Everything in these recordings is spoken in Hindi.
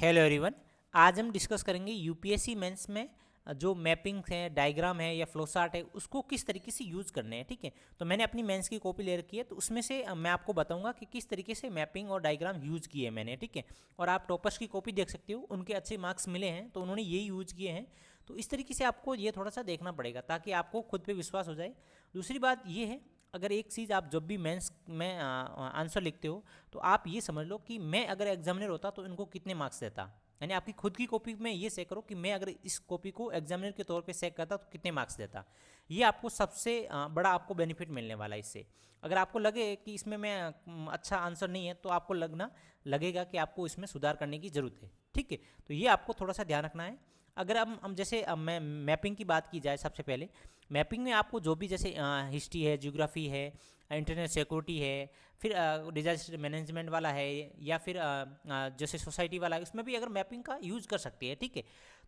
Hello everyone. आज हम डिस्कस करेंगे यूपीएससी मेंस में जो मैपिंग है, डायग्राम है या फ्लो चार्ट है, उसको किस तरीके से यूज़ करने हैं। ठीक है, तो मैंने अपनी मेंस की कॉपी ले रखी है, तो उसमें से मैं आपको बताऊंगा कि किस तरीके से मैपिंग और डायग्राम यूज़ किए हैं मैंने। ठीक है, और आप टॉपर्स की कॉपी देख सकते हो, उनके अच्छे मार्क्स मिले हैं तो उन्होंने ये यूज़ किए हैं। तो इस तरीके से आपको ये थोड़ा सा देखना पड़ेगा ताकि आपको खुद पे विश्वास हो जाए। दूसरी बात ये है, अगर एक चीज़ आप जब भी मेंस में आंसर लिखते हो तो आप ये समझ लो कि मैं अगर एग्जामिनर होता तो इनको कितने मार्क्स देता। यानी आपकी खुद की कॉपी में ये चेक करो कि मैं अगर इस कॉपी को एग्जामिनर के तौर पे चेक करता तो कितने मार्क्स देता। ये आपको सबसे बड़ा आपको बेनिफिट मिलने वाला है इससे। अगर आपको लगे कि इसमें मैं अच्छा आंसर नहीं है तो आपको लगेगा कि आपको इसमें सुधार करने की ज़रूरत है। ठीक है, तो ये आपको थोड़ा सा ध्यान रखना है। अगर हम जैसे मैं मैपिंग की बात की जाए, सबसे पहले मैपिंग में आपको जो भी जैसे हिस्ट्री है, ज्योग्राफी है, इंटरनेट सिक्योरिटी है, फिर डिजास्टर मैनेजमेंट वाला है, या फिर जैसे सोसाइटी वाला है, उसमें भी अगर मैपिंग का यूज़ कर सकती है। ठीक है,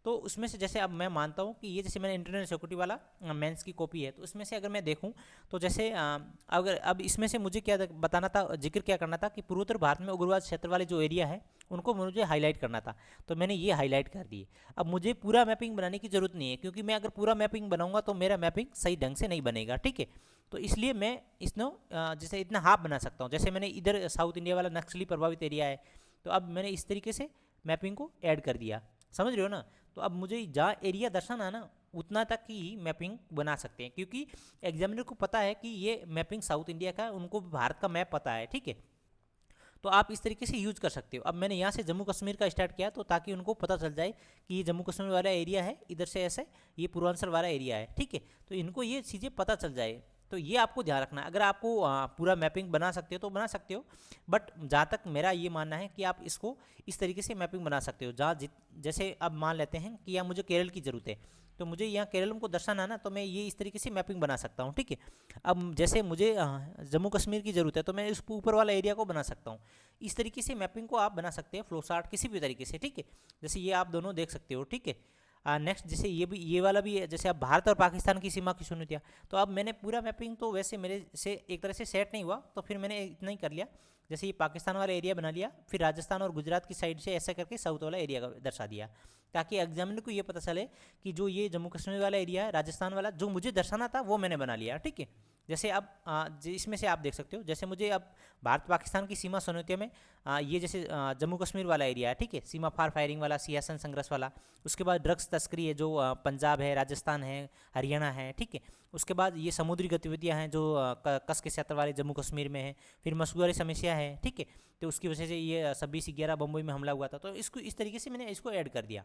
तो उसमें से जैसे अब मैं मानता हूँ कि ये जैसे मैंने इंटरनेट सिक्योरिटी वाला मेंस की कॉपी है, तो उसमें से अगर मैं देखूँ तो जैसे अगर अब इसमें से मुझे क्या बताना था, जिक्र क्या करना था कि पूर्वोत्तर भारत में उग्रवाद क्षेत्र वाले जो एरिया है उनको मुझे हाईलाइट करना था, तो मैंने ये हाईलाइट कर दिए। अब मुझे पूरा मैपिंग बनाने की ज़रूरत नहीं है, क्योंकि मैं अगर पूरा मैपिंग बनाऊंगा तो मेरा मैपिंग सही ढंग से नहीं बनेगा। ठीक है, तो इसलिए मैं इसनो जैसे इतना हाफ बना सकता हूँ। जैसे मैंने इधर साउथ इंडिया वाला नक्सली प्रभावित एरिया है, तो अब मैंने इस तरीके से मैपिंग को ऐड कर दिया। समझ रहे हो ना? तो अब मुझे जहाँ एरिया दर्शाना है ना, उतना तक ही मैपिंग बना सकते हैं, क्योंकि एग्जामिनर को पता है कि ये मैपिंग साउथ इंडिया का है, उनको भारत का मैप पता है। ठीक है, तो आप इस तरीके से यूज़ कर सकते हो। अब मैंने यहाँ से जम्मू कश्मीर का स्टार्ट किया, तो ताकि उनको पता चल जाए कि ये जम्मू कश्मीर वाला एरिया है, इधर से ऐसे ये पूर्वांचल वाला एरिया है। ठीक है, तो इनको ये चीज़ें पता चल जाए। तो ये आपको ध्यान रखना है। अगर आपको पूरा मैपिंग बना सकते हो तो बना सकते हो, बट जहाँ तक मेरा ये मानना है कि आप इसको इस तरीके से मैपिंग बना सकते हो जहाँ जैसे अब मान लेते हैं कि यहाँ मुझे केरल की ज़रूरत है, तो मुझे यहाँ केरल को दर्शाना है ना, तो मैं ये इस तरीके से मैपिंग बना सकता हूँ। ठीक है, अब जैसे मुझे जम्मू कश्मीर की ज़रूरत है, तो मैं इस ऊपर वाला एरिया को बना सकता हूँ। इस तरीके से मैपिंग को आप बना सकते हैं, फ्लो चार्ट किसी भी तरीके से। ठीक है, जैसे ये आप दोनों देख सकते हो। ठीक है, नेक्स्ट जैसे ये वाला भी है, जैसे अब भारत और पाकिस्तान की सीमा की सुन दिया, तो अब मैंने पूरा मैपिंग तो वैसे मेरे से एक तरह से सेट नहीं हुआ, तो फिर मैंने इतना ही कर लिया। जैसे ये पाकिस्तान वाला एरिया बना लिया, फिर राजस्थान और गुजरात की साइड से ऐसा करके साउथ वाला एरिया दर्शा दिया, ताकि एग्जामिनर को ये पता चले कि जो ये जम्मू कश्मीर वाला एरिया है, राजस्थान वाला जो मुझे दर्शाना था वो मैंने बना लिया। ठीक है, जैसे अब इसमें से आप देख सकते हो, जैसे मुझे अब भारत पाकिस्तान की सीमा समझौते में ये जैसे जम्मू कश्मीर वाला एरिया है। ठीक है, सीमा फार फायरिंग वाला, सियासन संघर्ष वाला, उसके बाद ड्रग्स तस्करी है जो पंजाब है, राजस्थान है, हरियाणा है। ठीक है, उसके बाद ये समुद्री गतिविधियां हैं जो कस के क्षेत्र वाले जम्मू कश्मीर में है, फिर मसूरी समस्या है। ठीक है, तो उसकी वजह से ये 26/11 बम्बई में हमला हुआ था, तो इसको इस तरीके से मैंने इसको ऐड कर दिया।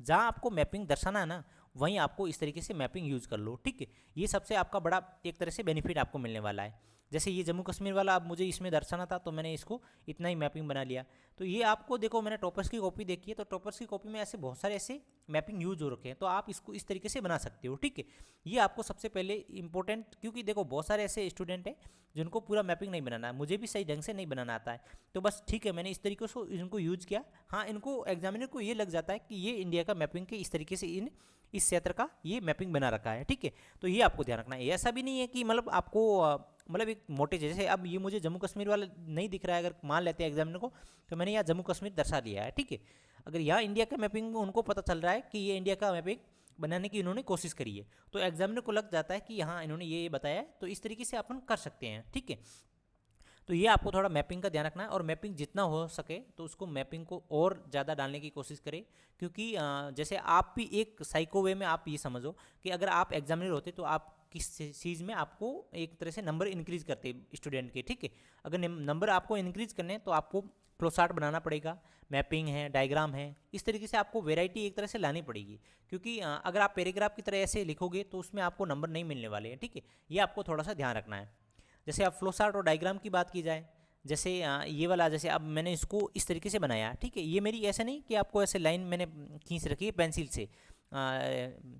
जहाँ आपको मैपिंग दर्शाना है ना, वहीं आपको इस तरीके से मैपिंग यूज़ कर लो। ठीक है, ये सबसे आपका बड़ा एक तरह से बेनिफिट आपको मिलने वाला है। जैसे ये जम्मू कश्मीर वाला अब मुझे इसमें दर्शाना था, तो मैंने इसको इतना ही मैपिंग बना लिया। तो ये आपको देखो, मैंने टॉपर्स की कॉपी देखी है, तो टॉपर्स की कॉपी में ऐसे बहुत सारे ऐसे मैपिंग यूज हो रखे हैं, तो आप इसको इस तरीके से बना सकते हो। ठीक है, ये आपको सबसे पहले इंपॉर्टेंट, क्योंकि देखो बहुत सारे ऐसे स्टूडेंट हैं जिनको पूरा मैपिंग नहीं बनाना है, मुझे भी सही ढंग से नहीं बनाना आता है, तो बस ठीक है, मैंने इस तरीके से इनको यूज किया। हाँ, इनको एग्जामिनर को ये लग जाता है कि ये इंडिया का मैपिंग के इस तरीके से इस क्षेत्र का ये मैपिंग बना रखा है। ठीक है, तो ये आपको ध्यान रखना है। ऐसा भी नहीं है कि मतलब आपको मतलब एक मोटे, जैसे अब ये मुझे जम्मू कश्मीर वाला नहीं दिख रहा है, अगर मान लेते हैं एग्जामिनर को, तो मैंने यहाँ जम्मू कश्मीर दर्शा दिया है। ठीक है, अगर यहाँ इंडिया का मैपिंग उनको पता चल रहा है कि ये इंडिया का मैपिंग बनाने की इन्होंने कोशिश करी है, तो एग्जामिनर को लग जाता है कि यहाँ इन्होंने ये बताया है, तो इस तरीके से अपन कर सकते हैं। ठीक है, तो ये आपको थोड़ा मैपिंग का ध्यान रखना है, और मैपिंग जितना हो सके तो उसको मैपिंग को और ज़्यादा डालने की कोशिश करें, क्योंकि जैसे आप भी एक साइको वे में आप ये समझो कि अगर आप एग्जामिनर होते तो आप किस चीज़ में आपको एक तरह से नंबर इंक्रीज करते स्टूडेंट के। ठीक है, अगर नंबर आपको इंक्रीज करने हैं तो आपको फ्लो चार्ट बनाना पड़ेगा, मैपिंग है, डायग्राम है, इस तरीके से आपको वेराइटी एक तरह से लानी पड़ेगी, क्योंकि अगर आप पैराग्राफ की तरह ऐसे लिखोगे तो उसमें आपको नंबर नहीं मिलने वाले हैं। ठीक है, ये आपको थोड़ा सा ध्यान रखना है। जैसे अब फ्लो चार्ट और डायग्राम की बात की जाए, जैसे ये वाला, जैसे अब मैंने इसको इस तरीके से बनाया। ठीक है, ये मेरी ऐसे नहीं कि आपको ऐसे लाइन मैंने खींच रखी है पेंसिल से।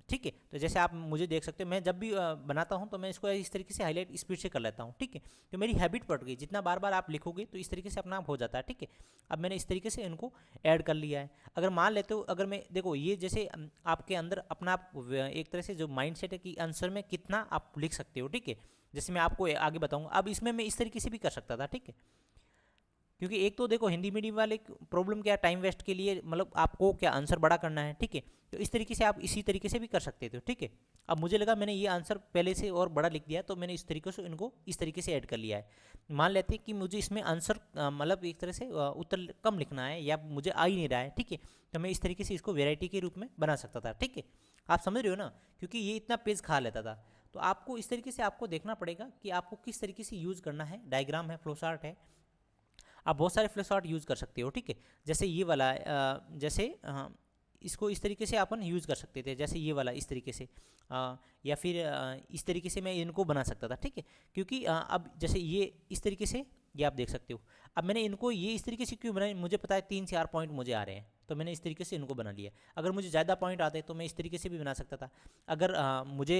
ठीक है, तो जैसे आप मुझे देख सकते हो, मैं जब भी बनाता हूँ तो मैं इसको इस तरीके से हाईलाइट स्पीड से कर लेता हूँ। ठीक है, तो मेरी हैबिट पड़ गई, जितना बार बार आप लिखोगे तो इस तरीके से अपना आप हो जाता है। ठीक है, अब मैंने इस तरीके से इनको ऐड कर लिया है। अगर मान लेते हो, अगर मैं देखो ये जैसे आपके अंदर अपना एक तरह से जो माइंड सेट है कि आंसर में कितना आप लिख सकते हो। ठीक है, जैसे मैं आपको आगे बताऊंगा, अब इसमें मैं इस तरीके से भी कर सकता था। ठीक है, क्योंकि एक तो देखो हिंदी मीडियम वाले प्रॉब्लम क्या है, टाइम वेस्ट के लिए मतलब आपको क्या आंसर बड़ा करना है, ठीक है। तो इस तरीके से आप इसी तरीके से भी कर सकते थे, ठीक है। अब मुझे लगा मैंने ये आंसर पहले से और बड़ा लिख दिया, तो मैंने इस तरीके से इनको इस तरीके से ऐड कर लिया है। मान लेते हैं कि मुझे इसमें आंसर मतलब एक तरह से उत्तर कम लिखना है या मुझे आ ही नहीं रहा है, ठीक है। तो मैं इस तरीके से इसको वेराइटी के रूप में बना सकता था, ठीक है। आप समझ रहे हो ना, क्योंकि ये इतना पेज खा लेता था। तो आपको इस तरीके से आपको देखना पड़ेगा कि आपको किस तरीके से यूज़ करना है। डायग्राम है, फ्लो चार्ट है, आप बहुत सारे फ्लो चार्ट यूज़ कर सकते हो, ठीक है। जैसे ये वाला जैसे इसको इस तरीके से अपन यूज़ कर सकते थे, जैसे ये वाला इस तरीके से या फिर इस तरीके से मैं इनको बना सकता था, ठीक है। क्योंकि अब जैसे ये इस तरीके से ये आप देख सकते हो। अब मैंने इनको ये इस तरीके से क्यों बनाया, मुझे पता है 3-4 पॉइंट मुझे आ रहे हैं, तो मैंने इस तरीके से इनको बना लिया। अगर मुझे ज़्यादा पॉइंट आते तो मैं इस तरीके से भी बना सकता था। अगर मुझे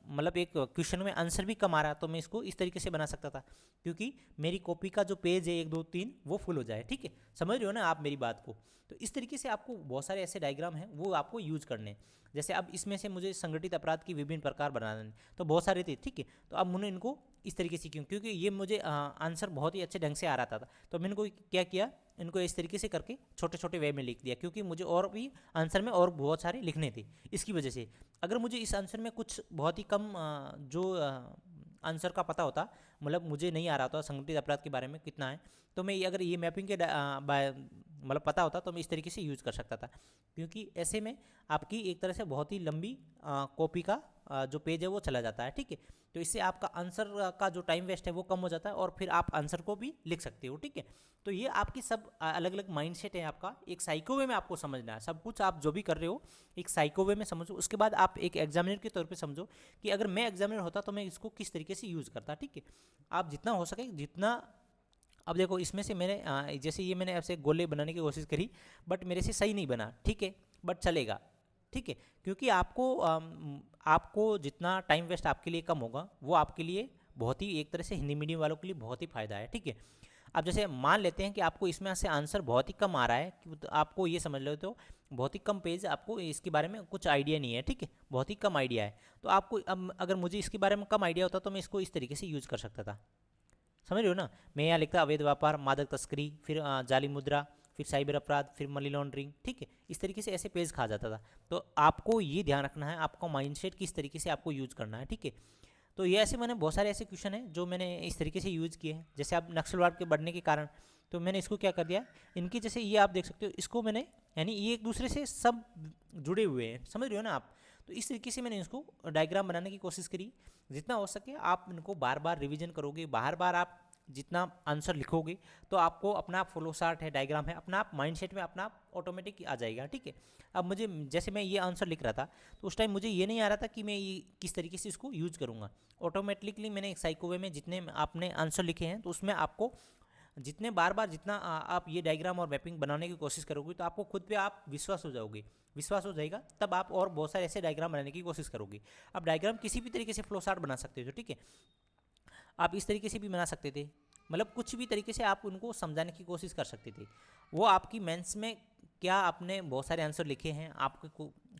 मतलब एक क्वेश्चन में आंसर भी कम आ रहा तो मैं इसको इस तरीके से बना सकता था, क्योंकि मेरी कॉपी का जो पेज है 1 2 3 वो फुल हो जाए, ठीक है। समझ रहे हो ना आप मेरी बात को। तो इस तरीके से आपको बहुत सारे ऐसे डायग्राम हैं वो आपको यूज़ करने हैं। जैसे अब इसमें से मुझे संगठित अपराध की विभिन्न प्रकार बनाने, तो बहुत सारे थे, ठीक है। तो अब मैंने इनको इस तरीके से क्योंकि ये मुझे आंसर बहुत ही अच्छे ढंग से आ रहा था, तो मैंने इनको क्या किया, इनको इस तरीके से करके छोटे छोटे वे में लिख दिया, क्योंकि मुझे और भी आंसर में और बहुत सारे लिखने थे। इसकी वजह से अगर मुझे इस आंसर में कुछ बहुत ही कम जो आंसर का पता होता, मतलब मुझे नहीं आ रहा था संगठित अपराध के बारे में कितना है, तो मैं अगर ये मैपिंग के मतलब पता होता तो मैं इस तरीके से यूज़ कर सकता था। क्योंकि ऐसे में आपकी एक तरह से बहुत ही लंबी कॉपी का जो पेज है वो चला जाता है, ठीक है। तो इससे आपका आंसर का जो टाइम वेस्ट है वो कम हो जाता है और फिर आप आंसर को भी लिख सकते हो, ठीक है। तो ये आपकी सब अलग अलग माइंडसेट है आपका, एक साइको वे में आपको समझना है सब कुछ। आप जो भी कर रहे हो एक साइको वे में समझो, उसके बाद आप एक एग्जामिनर के तौर पे समझो कि अगर मैं एग्जामिनर होता तो मैं इसको किस तरीके से यूज़ करता, ठीक है। आप जितना हो सके जितना, अब देखो इसमें से मैंने जैसे ये मैंने ऐसे गोले बनाने की कोशिश करी, बट मेरे से सही नहीं बना, ठीक है, बट चलेगा, ठीक है। क्योंकि आपको जितना टाइम वेस्ट आपके लिए कम होगा वो आपके लिए बहुत ही एक तरह से हिंदी मीडियम वालों के लिए बहुत ही फ़ायदा है, ठीक है। अब जैसे मान लेते हैं कि आपको इसमें से आंसर बहुत ही कम आ रहा है, कि तो आपको ये समझ लो तो बहुत ही कम पेज, आपको इसके बारे में कुछ आइडिया नहीं है, ठीक है, बहुत ही कम आइडिया है। तो आपको अब अगर मुझे इसके बारे में कम आइडिया होता तो मैं इसको इस तरीके से यूज़ कर सकता था। समझ रहे हो ना, मैं यहाँ लिखता अवैध व्यापार, मादक तस्करी, फिर जाली मुद्रा, फिर साइबर अपराध, फिर मनी लॉन्ड्रिंग, ठीक है। इस तरीके से ऐसे पेज खा जाता था। तो आपको ये ध्यान रखना है आपका माइंडसेट किस तरीके से आपको यूज़ करना है, ठीक है। तो ये ऐसे मैंने बहुत सारे ऐसे क्वेश्चन हैं जो मैंने इस तरीके से यूज़ किए हैं। जैसे अब नक्सलवाद के बढ़ने के कारण तो मैंने इसको क्या कर दिया, इनकी जैसे ये आप देख सकते हो, इसको मैंने यानी ये एक दूसरे से सब जुड़े हुए हैं, समझ रहे हो ना आप। तो इस तरीके से मैंने इसको डायग्राम बनाने की कोशिश करी। जितना हो सके आप इनको बार बार रिविजन करोगे, बार बार आप जितना आंसर लिखोगे तो आपको अपना आप फ्लो चार्ट है, डायग्राम है, अपना आप माइंडसेट में अपना आप ऑटोमेटिक आ जाएगा, ठीक है। अब मुझे जैसे मैं ये आंसर लिख रहा था तो उस टाइम मुझे ये नहीं आ रहा था कि मैं ये किस तरीके से इसको यूज़ करूँगा। ऑटोमेटिकली मैंने एक साइको वे में जितने आपने आंसर लिखे हैं तो उसमें आपको जितने बार बार जितना आप ये डायग्राम और मैपिंग बनाने की कोशिश करोगे तो आपको खुद पे आप विश्वास हो जाओगे, विश्वास हो जाएगा, तब आप और बहुत सारे ऐसे डायग्राम बनाने की कोशिश करोगे। अब डायग्राम किसी भी तरीके से फ्लो चार्ट बना सकते हो, ठीक है। आप इस तरीके से भी बना सकते थे, मतलब कुछ भी तरीके से आप उनको समझाने की कोशिश कर सकते थे। वो आपकी मेंस में क्या आपने बहुत सारे आंसर लिखे हैं, आपके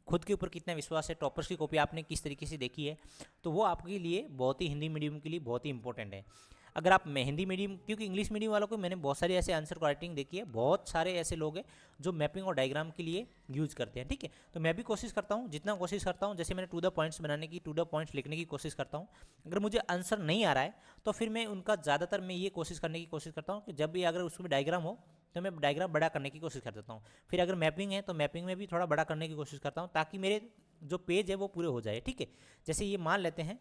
खुद के ऊपर कितना विश्वास है, टॉपर्स की कॉपी आपने किस तरीके से देखी है, तो वो आपके लिए बहुत ही हिंदी मीडियम के लिए बहुत ही इंपॉर्टेंट है। अगर आप हिंदी मीडियम, क्योंकि इंग्लिश मीडियम वालों को मैंने बहुत सारे ऐसे आंसर राइटिंग देखी है, बहुत सारे ऐसे लोग हैं जो मैपिंग और डायग्राम के लिए यूज़ करते हैं, ठीक है। तो मैं भी कोशिश करता हूँ, जितना कोशिश करता हूँ, जैसे मैंने टू द पॉइंट्स बनाने की, टू द पॉइंट्स लिखने की कोशिश करता हूँ। अगर मुझे आंसर नहीं आ रहा है तो फिर मैं उनका ज़्यादातर मैं ये कोशिश करने की कोशिश करता हूँ कि जब भी अगर उसमें डायग्राम हो तो मैं डायग्राम बड़ा करने की कोशिश कर देता हूँ। फिर अगर मैपिंग है तो मैपिंग में भी थोड़ा बड़ा करने की कोशिश करता हूँ ताकि मेरे जो पेज है वो पूरे हो जाए, ठीक है। जैसे ये मान लेते हैं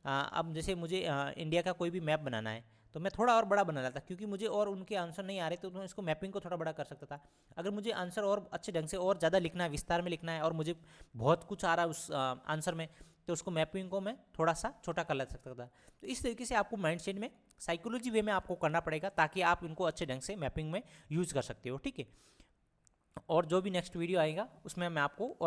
अब जैसे मुझे इंडिया का कोई भी मैप बनाना है तो मैं थोड़ा और बड़ा बना लेता, क्योंकि मुझे और उनके आंसर नहीं आ रहे तो मैं इसको मैपिंग को थोड़ा बड़ा कर सकता था। अगर मुझे आंसर और अच्छे ढंग से और ज़्यादा लिखना है, विस्तार में लिखना है और मुझे बहुत कुछ आ रहा है उस आंसर में, तो उसको मैपिंग को मैं थोड़ा सा छोटा कर ले सकता था। तो इस तरीके से आपको माइंडसेट में साइकोलॉजी वे में आपको करना पड़ेगा ताकि आप इनको अच्छे ढंग से मैपिंग में यूज़ कर सकते हो, ठीक है। और जो भी नेक्स्ट वीडियो आएगा उसमें मैं आपको और